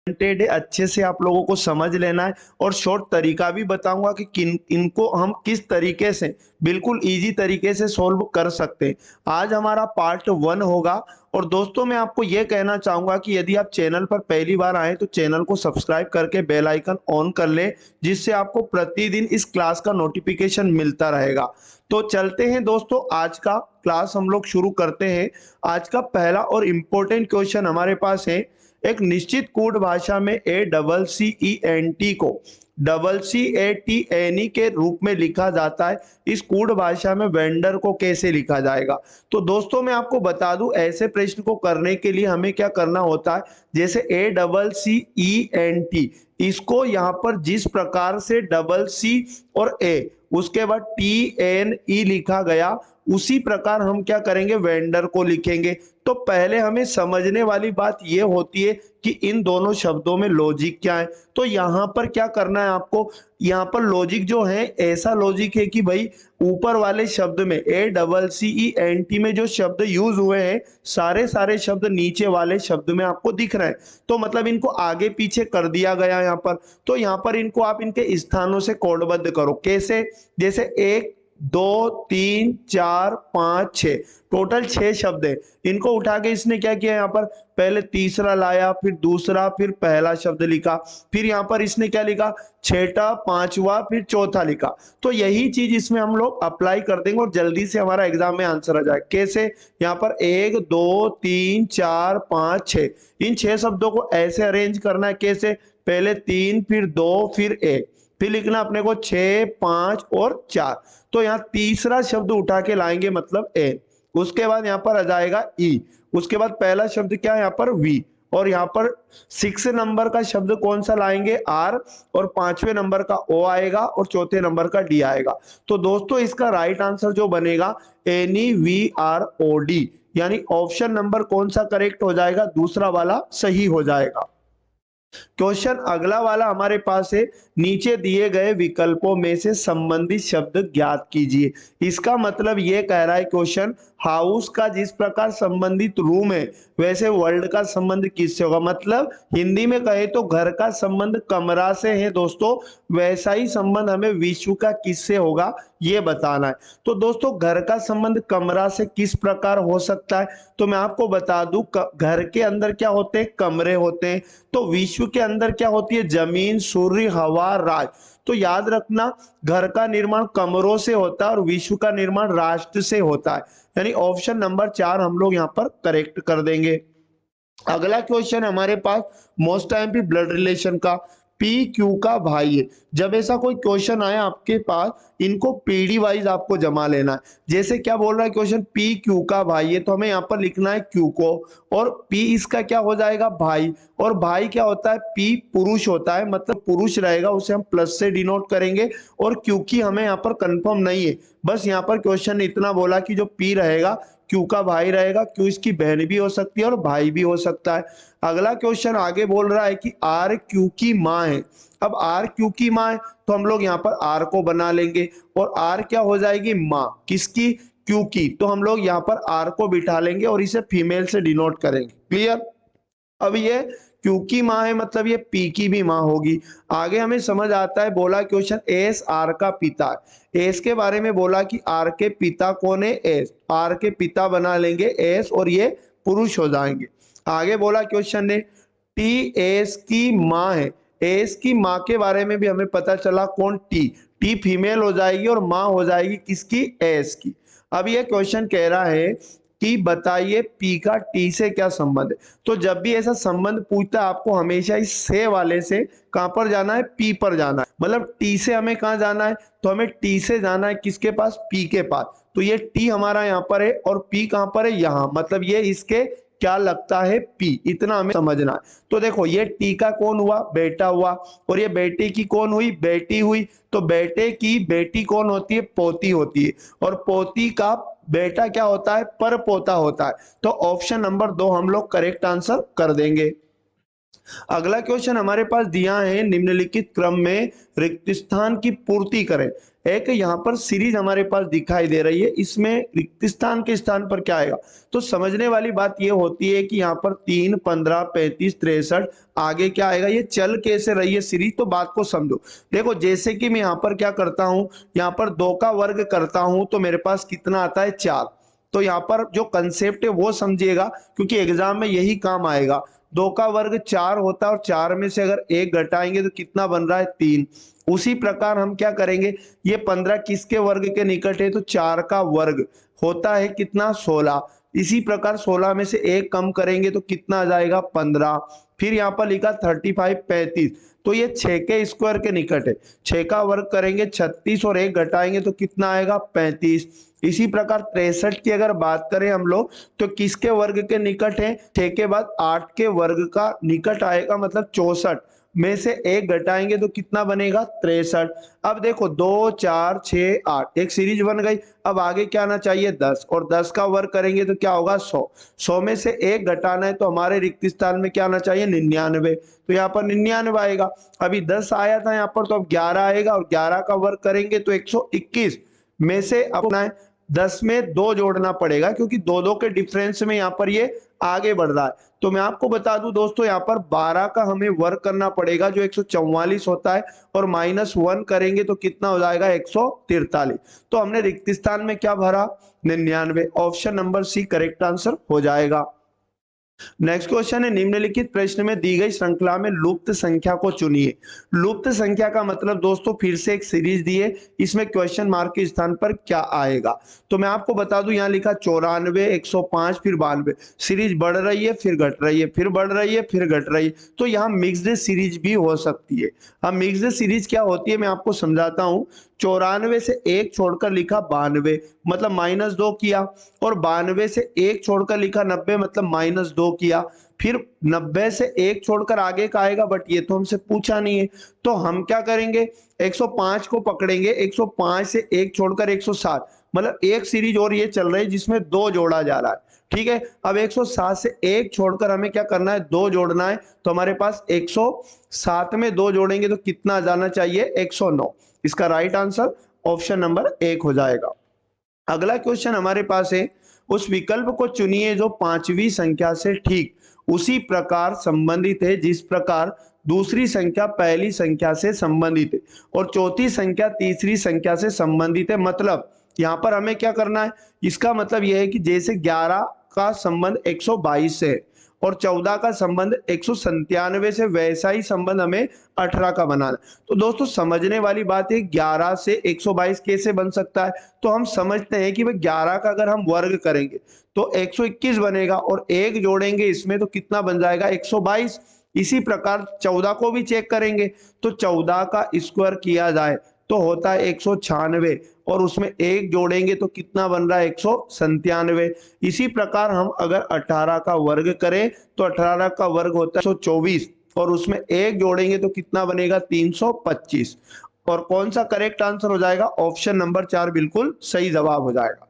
है, अच्छे से आप लोगों को समझ लेना है और शॉर्ट तरीका भी बताऊंगा कि किन इनको हम किस तरीके से बिल्कुल इजी तरीके से सॉल्व कर सकते हैं। आज हमारा पार्ट 1 होगा। और दोस्तों मैं आपको यह कहना चाहूंगा कि यदि आप चैनल पर पहली बार आए तो चैनल को सब्सक्राइब करके बेल आइकन ऑन कर ले, जिससे आपको प्रतिदिन इस क्लास का नोटिफिकेशन मिलता रहेगा। तो चलते हैं दोस्तों, आज का क्लास हम लोग शुरू करते हैं। आज का पहला और इम्पोर्टेंट क्वेश्चन हमारे पास है। एक निश्चित कोड भाषा में ACCENT को CCATNE के रूप में लिखा जाता है। इस कोड भाषा में वेंडर को कैसे लिखा जाएगा? तो दोस्तों मैं आपको बता दूं, ऐसे प्रश्न को करने के लिए हमें क्या करना होता है। जैसे ACCENT, इसको यहाँ पर जिस प्रकार से डबल सी और ए उसके बाद TNE लिखा गया, उसी प्रकार हम क्या करेंगे, वेंडर को लिखेंगे। तो पहले हमें समझने वाली बात यह होती है कि इन दोनों शब्दों में लॉजिक क्या है। तो यहाँ पर क्या करना है आपको, यहाँ पर लॉजिक जो है ऐसा लॉजिक है कि भाई ऊपर वाले शब्द में ACCENT में जो शब्द यूज हुए हैं, सारे शब्द नीचे वाले शब्द में आपको दिख रहे हैं। तो मतलब इनको आगे पीछे कर दिया गया यहाँ पर। तो यहाँ पर इनको आप इनके स्थानों से कोडबद्ध करो। कैसे? जैसे 1 2 3 4 5 6, टोटल 6 शब्द है। इनको उठा के इसने क्या किया, यहाँ पर पहले तीसरा लाया, फिर दूसरा, फिर पहला शब्द लिखा, फिर यहाँ पर इसने क्या लिखा, छठा, पांचवा, फिर चौथा लिखा। तो यही चीज इसमें हम लोग अप्लाई कर देंगे और जल्दी से हमारा एग्जाम में आंसर आ जाए। कैसे? यहाँ पर 1 2 3 4 5 6, इन 6 शब्दों को ऐसे अरेंज करना है। कैसे? पहले 3, फिर 2, फिर 1, फिर लिखना अपने को 6 5 और 4। तो यहाँ तीसरा शब्द उठा के लाएंगे, मतलब ए। उसके बाद यहाँ पर आ जाएगा ई। उसके बाद पहला शब्द क्या है, यहाँ पर वी। और यहाँ पर 6 नंबर का शब्द कौन सा लाएंगे, आर। और 5वें नंबर का ओ आएगा और चौथे नंबर का डी आएगा। तो दोस्तों इसका राइट आंसर जो बनेगा NEVROD, यानी ऑप्शन नंबर कौन सा करेक्ट हो जाएगा, दूसरा वाला सही हो जाएगा। क्वेश्चन अगला वाला हमारे पास है, नीचे दिए गए विकल्पों में से संबंधित शब्द ज्ञात कीजिए। इसका मतलब यह कह रहा है क्वेश्चन, हाउस का जिस प्रकार संबंधित रूम है, वैसे वर्ल्ड का संबंध किससे होगा। मतलब हिंदी में कहे तो घर का संबंध कमरा से है दोस्तों, वैसा ही संबंध हमें विश्व का किससे होगा ये बताना है। तो दोस्तों घर का संबंध कमरा से किस प्रकार हो सकता है, तो मैं आपको बता दूं, घर के अंदर क्या होते हैं, कमरे होते हैं। तो विश्व के अंदर क्या होती है, जमीन, सूर्य, हवा, राज। तो याद रखना, घर का निर्माण कमरों से होता है और विश्व का निर्माण राष्ट्र से होता है। यानी ऑप्शन नंबर 4 हम लोग यहाँ पर करेक्ट कर देंगे। अगला क्वेश्चन हमारे पास मोस्ट टाइम भी ब्लड रिलेशन का, PQ का भाई है। जब ऐसा कोई क्वेश्चन आया आपके पास, इनको पीढ़ी वाइज आपको जमा लेना है। जैसे क्या बोल रहा है क्वेश्चन, PQ का भाई है, तो हमें यहाँ पर लिखना है Q को, और P इसका क्या हो जाएगा, भाई। और भाई क्या होता है, P पुरुष होता है, मतलब पुरुष रहेगा, उसे हम प्लस से डिनोट करेंगे। और क्योंकि हमें यहाँ पर कंफर्म नहीं है, बस यहाँ पर क्वेश्चन ने इतना बोला कि जो P रहेगा क्यू का भाई रहेगा। क्यू इसकी बहन भी हो सकती है और भाई भी हो सकता है। अगला क्वेश्चन आगे बोल रहा है कि आर क्यू की माँ है। अब आर क्यू की माँ है तो हम लोग यहाँ पर आर को बना लेंगे, और आर क्या हो जाएगी, माँ किसकी, क्यू की। तो हम लोग यहाँ पर आर को बिठा लेंगे और इसे फीमेल से डिनोट करेंगे। क्लियर? अब ये क्यू की माँ है, मतलब ये पी की भी माँ होगी। आगे हमें समझ आता है, बोला क्वेश्चन एस आर का पिता है। एस के बारे में बोला कि आर के पिता कौन है, एस। आर के पिता बना लेंगे एस, और ये पुरुष हो जाएंगे। आगे बोला क्वेश्चन ने टी एस की माँ है। एस की माँ के बारे में भी हमें पता चला, कौन, टी। टी फीमेल हो जाएगी और माँ हो जाएगी किसकी, एस की। अब ये क्वेश्चन कह रहा है कि बताइए पी का टी से क्या संबंध है। तो जब भी ऐसा संबंध पूछता है, आपको हमेशा इस से वाले से कहां पर जाना है, पी पर जाना है। मतलब टी से हमें कहां जाना है, तो हमें टी से जाना है किसके पास, पी के पास। तो ये टी हमारा यहाँ पर है और पी कहां पर है, यहाँ। मतलब ये इसके क्या लगता है, पी। इतना हमें समझना है। तो देखो ये टी का कौन हुआ, बेटा हुआ, और ये बेटे की कौन हुई, बेटी हुई। तो बेटे की बेटी कौन होती है, पोती होती है। और पोती का बेटा क्या होता है, पर पोता होता है। तो ऑप्शन नंबर 2 हम लोग करेक्ट आंसर कर देंगे। अगला क्वेश्चन हमारे पास दिया है, निम्नलिखित क्रम में रिक्त स्थान की पूर्ति करें। एक यहाँ पर सीरीज हमारे पास दिखाई दे रही है, इसमें रिक्त स्थान के स्थान पर क्या आएगा। तो समझने वाली बात ये होती है कि यहाँ पर 3, 15, 35, 63 आगे क्या आएगा, ये चल कैसे रही है सीरीज, तो बात को समझो। देखो जैसे कि मैं यहाँ पर क्या करता हूँ, यहाँ पर 2 का वर्ग करता हूँ तो मेरे पास कितना आता है 4। तो यहाँ पर जो कंसेप्ट है वो समझिएगा, क्योंकि एग्जाम में यही काम आएगा। 2 का वर्ग 4 होता है और 4 में से अगर 1 घटाएंगे तो कितना बन रहा है 3। उसी प्रकार हम क्या करेंगे, ये 15 किसके वर्ग के निकट है, तो 4 का वर्ग होता है कितना 16। इसी प्रकार 16 में से 1 कम करेंगे तो कितना आ जाएगा 15। फिर यहाँ पर लिखा 35, 35, तो ये 6 के स्क्वायर के निकट है। 6 का वर्ग करेंगे 36 और 1 घटाएंगे तो कितना आएगा 35। इसी प्रकार 63 की अगर बात करें हम लोग तो किसके वर्ग के निकट है, 6 के बाद 8 के वर्ग का निकट आएगा, मतलब 64 में से 1 घटाएंगे तो कितना बनेगा 63। अब देखो 2, 4, 6, 8 एक सीरीज बन गई। अब आगे क्या आना चाहिए 10, और 10 का वर्ग करेंगे तो क्या होगा 100। 100 में से 1 घटाना है तो हमारे रिक्त स्थान में क्या आना चाहिए 99, तो यहाँ पर 99 आएगा। अभी 10 आया था यहाँ पर, तो अब 11 आएगा और 11 का वर्ग करेंगे तो 121 में से अपना 10 में 2 जोड़ना पड़ेगा, क्योंकि 2 के डिफरेंस में यहाँ पर ये आगे बढ़ रहा है। तो मैं आपको बता दूं दोस्तों, यहाँ पर 12 का हमें वर्ग करना पड़ेगा जो 144 होता है, और -1 करेंगे तो कितना हो जाएगा 143। तो हमने रिक्त स्थान में क्या भरा 99। Option number C correct answer हो जाएगा। नेक्स्ट क्वेश्चन है, निम्नलिखित प्रश्न में दी गई श्रृंखला में लुप्त संख्या को चुनिए। लुप्त संख्या का मतलब दोस्तों फिर से एक सीरीज दी है, इसमें क्वेश्चन मार्क के स्थान पर क्या आएगा। तो मैं आपको बता दूं, यहाँ लिखा 94, 105, फिर 92। सीरीज बढ़ रही है फिर घट रही है, फिर बढ़ रही है फिर घट रही है, तो यहाँ मिक्स्ड सीरीज भी हो सकती है। अब मिक्स्ड सीरीज क्या होती है मैं आपको समझाता हूँ। 94 से 1 छोड़कर लिखा 92, मतलब -2 किया, और 92 से 1 छोड़कर लिखा 90, मतलब -2 किया। फिर 90 से 1 छोड़कर आगे का आएगा, बट ये तो हमसे पूछा नहीं है। तो हम क्या करेंगे, 105 को पकड़ेंगे, 105 से 1 छोड़कर 107, मतलब एक सीरीज और ये चल रही है जिसमें 2 जोड़ा जा रहा है। ठीक है, अब 107 से 1 छोड़कर हमें क्या करना है 2 जोड़ना है, तो हमारे पास 107 में 2 जोड़ेंगे तो कितना जाना चाहिए 109। इसका राइट आंसर ऑप्शन नंबर 1 हो जाएगा। अगला क्वेश्चन हमारे पास है, उस विकल्प को चुनिए जो 5वीं संख्या से ठीक उसी प्रकार संबंधित है जिस प्रकार दूसरी संख्या पहली संख्या से संबंधित है और चौथी संख्या तीसरी संख्या से संबंधित है। मतलब यहाँ पर हमें क्या करना है, इसका मतलब यह है कि जैसे 11 का संबंध 122 से है और 14 का संबंध 197 से, वैसा ही संबंध हमें 18 का बनाना। तो दोस्तों समझने वाली बात है, 11 से 122 कैसे बन सकता है, तो हम समझते हैं कि भाई 11 का अगर हम वर्ग करेंगे तो 121 बनेगा, और 1 जोड़ेंगे इसमें तो कितना बन जाएगा 122। इसी प्रकार 14 को भी चेक करेंगे, तो 14 का स्क्वायर किया जाए तो होता है 196, और उसमें 1 जोड़ेंगे तो कितना बन रहा है 197। इसी प्रकार हम अगर 18 का वर्ग करें तो 18 का वर्ग होता है 124, और उसमें 1 जोड़ेंगे तो कितना बनेगा 325। और कौन सा करेक्ट आंसर हो जाएगा, ऑप्शन नंबर 4 बिल्कुल सही जवाब हो जाएगा।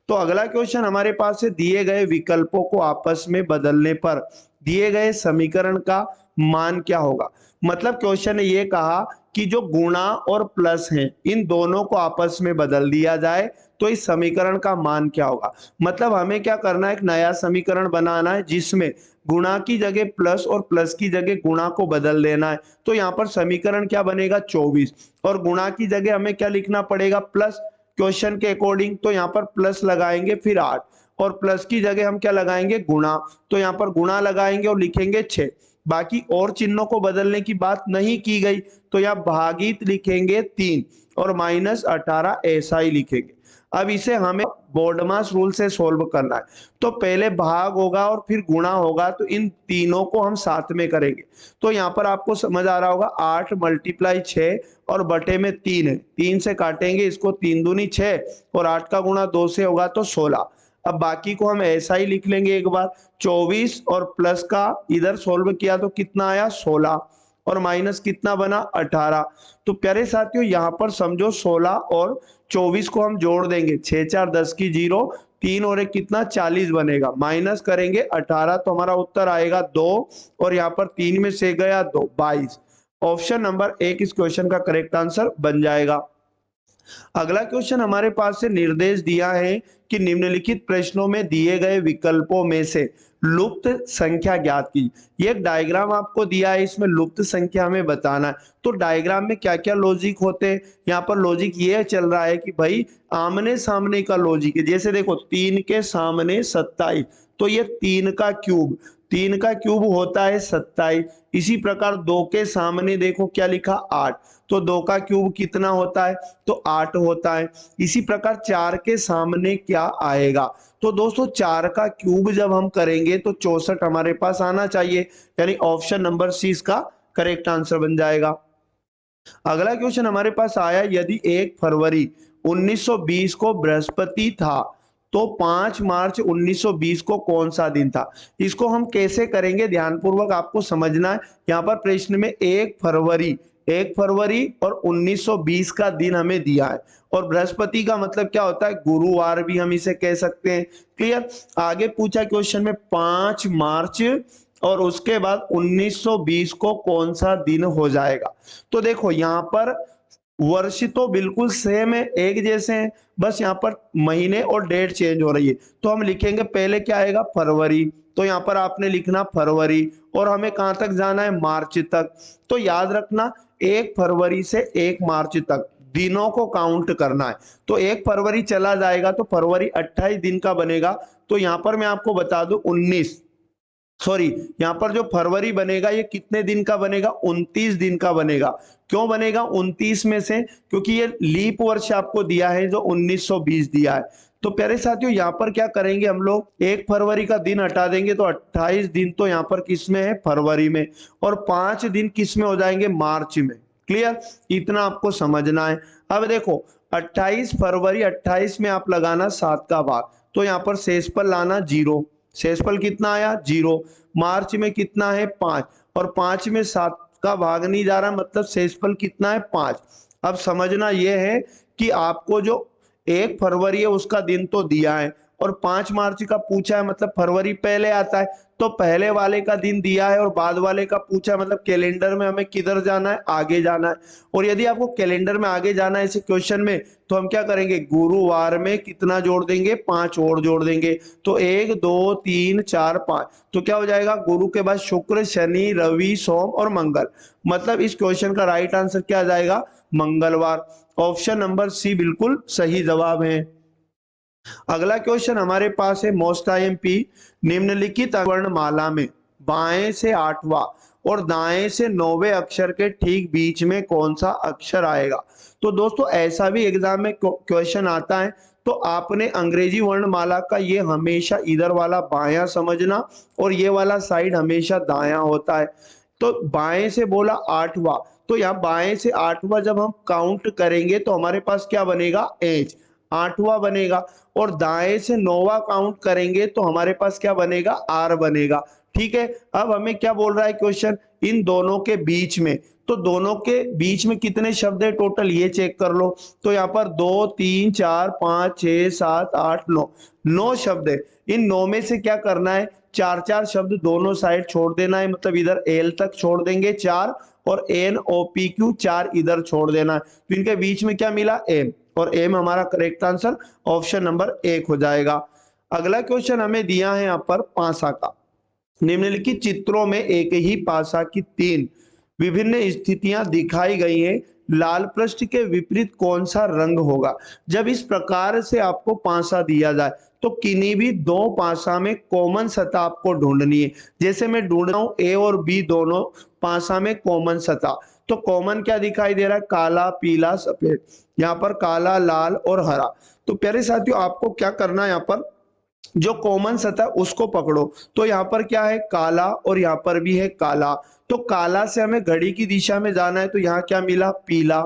तो अगला क्वेश्चन हमारे पास है, दिए गए विकल्पों को आपस में बदलने पर दिए गए समीकरण का मान क्या होगा। मतलब क्वेश्चन ने ये कहा कि जो गुणा और प्लस हैं इन दोनों को आपस में बदल दिया जाए तो इस समीकरण का मान क्या होगा। मतलब हमें क्या करना है, एक नया समीकरण बनाना है जिसमें गुणा की जगह प्लस और प्लस की जगह गुणा को बदल देना है। तो यहाँ पर समीकरण क्या बनेगा 24, और गुणा की जगह हमें क्या लिखना पड़ेगा प्लस, क्वेश्चन के अकॉर्डिंग। तो यहाँ पर प्लस लगाएंगे फिर 8, और प्लस की जगह हम क्या लगाएंगे गुणा, तो यहाँ पर गुणा लगाएंगे और लिखेंगे 6। बाकी और चिन्हों को बदलने की बात नहीं की गई, तो यहाँ भागित लिखेंगे 3 और -18 ऐसा ही लिखेंगे। अब इसे हमें बोर्डमास रूल से सोल्व करना है। तो पहले भाग होगा और फिर गुणा होगा, तो इन तीनों को हम साथ में करेंगे। तो यहाँ पर आपको समझ आ रहा होगा 8 × 6 और बटे में 3 है, 3 से काटेंगे इसको, 3 दूनी 6 और 8 का गुणा 2 से होगा तो 16। अब बाकी को हम ऐसा ही लिख लेंगे एक बार, 24 और प्लस का इधर सोल्व किया तो कितना आया 16, और माइनस कितना बना 18। तो प्यारे साथियों यहाँ पर समझो 16 और 24 को हम जोड़ देंगे, 6 4 10 की 0, 3 और 1 कितना 40 बनेगा, माइनस करेंगे 18 तो हमारा उत्तर आएगा 2 और यहाँ पर 3 में से गया 2 22। ऑप्शन नंबर 1 इस क्वेश्चन का करेक्ट आंसर बन जाएगा। अगला क्वेश्चन हमारे पास से निर्देश दिया है कि निम्नलिखित प्रश्नों में दिए गए विकल्पों में से लुप्त संख्या ज्ञात की। ये एक डायग्राम आपको दिया है, इसमें लुप्त संख्या हमें बताना है। तो डायग्राम में क्या क्या लॉजिक होते हैं, यहाँ पर लॉजिक ये चल रहा है कि भाई आमने सामने का लॉजिक है। जैसे देखो 3 के सामने 27, तो ये 3 का क्यूब होता है 27। इसी प्रकार 2 के सामने देखो क्या लिखा 8, तो 2 का क्यूब कितना होता है, तो 8 होता है। इसी प्रकार 4 के सामने क्या आएगा, तो दोस्तों 4 का क्यूब जब हम करेंगे तो 64 हमारे पास आना चाहिए, यानी ऑप्शन नंबर सी इसका करेक्ट आंसर बन जाएगा। अगला क्वेश्चन हमारे पास आया, यदि 1 फरवरी 1920 को बृहस्पति था तो 5 मार्च 1920 को कौन सा दिन था। इसको हम कैसे करेंगे ध्यानपूर्वक आपको समझना है। यहाँ पर प्रश्न में 1 फरवरी और 1920 का दिन हमें दिया है, और बृहस्पति का मतलब क्या होता है, गुरुवार भी हम इसे कह सकते हैं। क्लियर। आगे पूछा क्वेश्चन में 5 मार्च और उसके बाद 1920 को कौन सा दिन हो जाएगा। तो देखो यहाँ पर वर्ष तो बिल्कुल सेम है, एक जैसे हैं, बस यहाँ पर महीने और डेट चेंज हो रही है। तो हम लिखेंगे पहले क्या आएगा फरवरी, तो यहाँ पर आपने लिखना फरवरी, और हमें कहां तक जाना है मार्च तक। तो याद रखना 1 फरवरी से 1 मार्च तक दिनों को काउंट करना है। तो 1 फरवरी चला जाएगा तो फरवरी 28 दिन का बनेगा। तो यहाँ पर मैं आपको बता दूं 19, सॉरी यहाँ पर जो फरवरी बनेगा ये कितने दिन का बनेगा, 29 दिन का बनेगा। क्यों बनेगा 29 में से, क्योंकि ये लीप वर्ष आपको दिया है जो 1920 दिया है। तो प्यारे साथियों यहाँ पर क्या करेंगे हम लोग, 1 फरवरी का दिन हटा देंगे तो 28 दिन तो यहाँ पर किस में है फरवरी में, और 5 दिन किस में हो जाएंगे मार्च में। क्लियर, इतना आपको समझना है। अब देखो 28 फरवरी, 28 में आप लगाना 7 का भाग, तो यहाँ पर शेषफल लाना 0, शेषफल कितना आया 0। मार्च में कितना है 5, और 5 में 7 का भाग नहीं जा रहा, मतलब शेषफल कितना है 5। अब समझना यह है कि आपको जो 1 फरवरी है उसका दिन तो दिया है, और 5 मार्च का पूछा है, मतलब फरवरी पहले आता है, तो पहले वाले का दिन दिया है और बाद वाले का पूछा है, मतलब कैलेंडर में हमें किधर जाना है, आगे जाना है। और यदि आपको कैलेंडर में आगे जाना है इस क्वेश्चन में, तो हम क्या करेंगे, गुरुवार में कितना जोड़ देंगे, 5 और जोड़ देंगे। तो 1 2 3 4 5, तो क्या हो जाएगा, गुरु के बाद शुक्र शनि रवि सोम और मंगल, मतलब इस क्वेश्चन का राइट आंसर क्या आ जाएगा, मंगलवार। ऑप्शन नंबर सी बिल्कुल सही जवाब है। अगला क्वेश्चन हमारे पास है मोस्ट आईएमपी, निम्नलिखित वर्णमाला में बाएं से 8वां और दाएं से 9वें अक्षर के ठीक बीच में कौन सा अक्षर आएगा। तो दोस्तों ऐसा भी एग्जाम में क्वेश्चन आता है, तो आपने अंग्रेजी वर्णमाला का ये हमेशा इधर वाला बायां समझना, और ये वाला साइड हमेशा दायां होता है। तो बाएं से बोला 8वां, तो यहाँ बाएं से 8वां जब हम काउंट करेंगे तो हमारे पास क्या बनेगा, एच 8वां बनेगा, और दाएं से 9वां काउंट करेंगे तो हमारे पास क्या बनेगा, आर बनेगा। ठीक है। अब हमें क्या बोल रहा है क्वेश्चन, इन दोनों के बीच में, तो दोनों के बीच में कितने शब्द है टोटल ये चेक कर लो। तो यहाँ पर 2 3 4 5 6 7 8 9, 9 शब्द है। इन 9 में से क्या करना है, 4 शब्द दोनों साइड छोड़ देना है, मतलब इधर एल तक छोड़ देंगे 4, और एन ओ पी क्यू 4 इधर छोड़ देना है। तो इनके बीच में क्या मिला, एम, और एम हमारा करेक्ट आंसर ऑप्शन नंबर 1 हो जाएगा। अगला क्वेश्चन हमें दिया है यहाँ पर पासा का, निम्नलिखित चित्रों में एक ही पासा की 3 विभिन्न स्थितियां दिखाई गई हैं, लाल पृष्ठ के विपरीत कौन सा रंग होगा। जब इस प्रकार से आपको पासा दिया जाए तो किन्हीं भी 2 पासा में कॉमन सतह आपको ढूंढनी है। जैसे मैं ढूंढ रहा हूं ए और बी दोनों पासा में कॉमन सतह, तो कॉमन क्या दिखाई दे रहा है, काला पीला सफेद, यहाँ पर काला लाल और हरा। तो प्यारे साथियों आपको क्या करना है, यहाँ पर जो कॉमन सतह उसको पकड़ो। तो यहाँ पर क्या है, काला, और यहाँ पर भी है काला। तो काला से हमें घड़ी की दिशा में जाना है, तो यहाँ क्या मिला, पीला,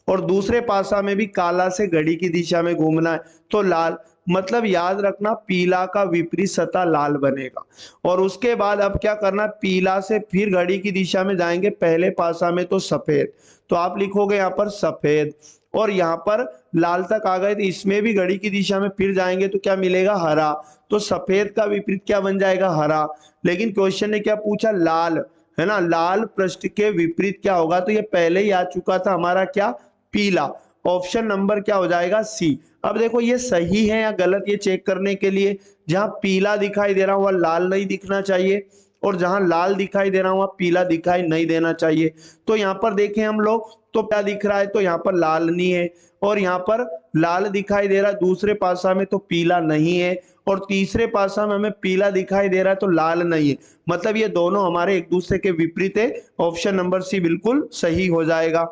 और दूसरे पासा में भी काला से घड़ी की दिशा में घूमना है तो लाल। मतलब याद रखना पीला का विपरीत सतह लाल बनेगा। और उसके बाद अब क्या करना, पीला से फिर घड़ी की दिशा में जाएंगे, पहले पासा में तो सफेद, तो आप लिखोगे यहाँ पर सफेद। और यहाँ पर लाल तक आ गए तो इसमें भी घड़ी की दिशा में फिर जाएंगे तो क्या मिलेगा, हरा। तो सफेद का विपरीत क्या बन जाएगा, हरा। लेकिन क्वेश्चन ने क्या पूछा, लाल, है ना, लाल पृष्ठ के विपरीत क्या होगा, तो ये पहले ही आ चुका था हमारा क्या, पीला। ऑप्शन नंबर क्या हो जाएगा, सी। अब देखो ये सही है या गलत, ये चेक करने के लिए जहां पीला दिखाई दे रहा हुआ लाल नहीं दिखना चाहिए, और जहां लाल दिखाई दे रहा हुआ पीला दिखाई नहीं देना चाहिए। तो यहाँ पर देखें हम लोग तो क्या दिख रहा है, तो यहाँ पर लाल नहीं है, और यहाँ पर लाल दिखाई दे रहा है दूसरे पासा में तो पीला नहीं है, और तीसरे पासा में हमें पीला दिखाई दे रहा है तो लाल नहीं है। मतलब ये दोनों हमारे एक दूसरे के विपरीत है। ऑप्शन नंबर सी बिल्कुल सही हो जाएगा।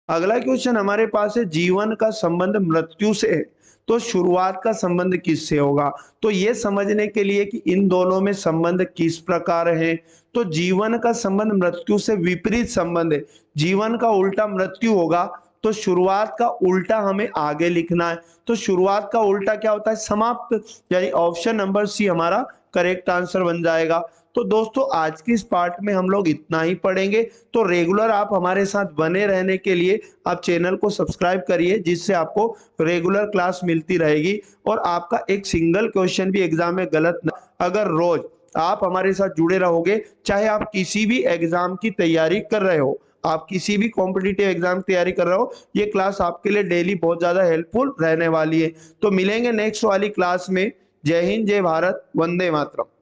अगला क्वेश्चन हमारे पास है, जीवन का संबंध मृत्यु से है तो शुरुआत का संबंध किससे होगा। तो ये समझने के लिए कि इन दोनों में संबंध किस प्रकार है, तो जीवन का संबंध मृत्यु से विपरीत संबंध है। जीवन का उल्टा मृत्यु होगा, तो शुरुआत का उल्टा हमें आगे लिखना है। तो शुरुआत का उल्टा क्या होता है, समाप्त। यानी ऑप्शन नंबर सी हमारा करेक्ट आंसर बन जाएगा। तो दोस्तों आज की इस पार्ट में हम लोग इतना ही पढ़ेंगे। तो रेगुलर आप हमारे साथ बने रहने के लिए आप चैनल को सब्सक्राइब करिए, जिससे आपको रेगुलर क्लास मिलती रहेगी और आपका एक सिंगल क्वेश्चन भी एग्जाम में गलत न, अगर रोज आप हमारे साथ जुड़े रहोगे, चाहे आप किसी भी एग्जाम की तैयारी कर रहे हो, आप किसी भी कॉम्पिटिटिव एग्जाम की तैयारी कर रहे हो, ये क्लास आपके लिए डेली बहुत ज्यादा हेल्पफुल रहने वाली है। तो मिलेंगे नेक्स्ट वाली क्लास में। जय हिंद, जय भारत, वंदे मातरम।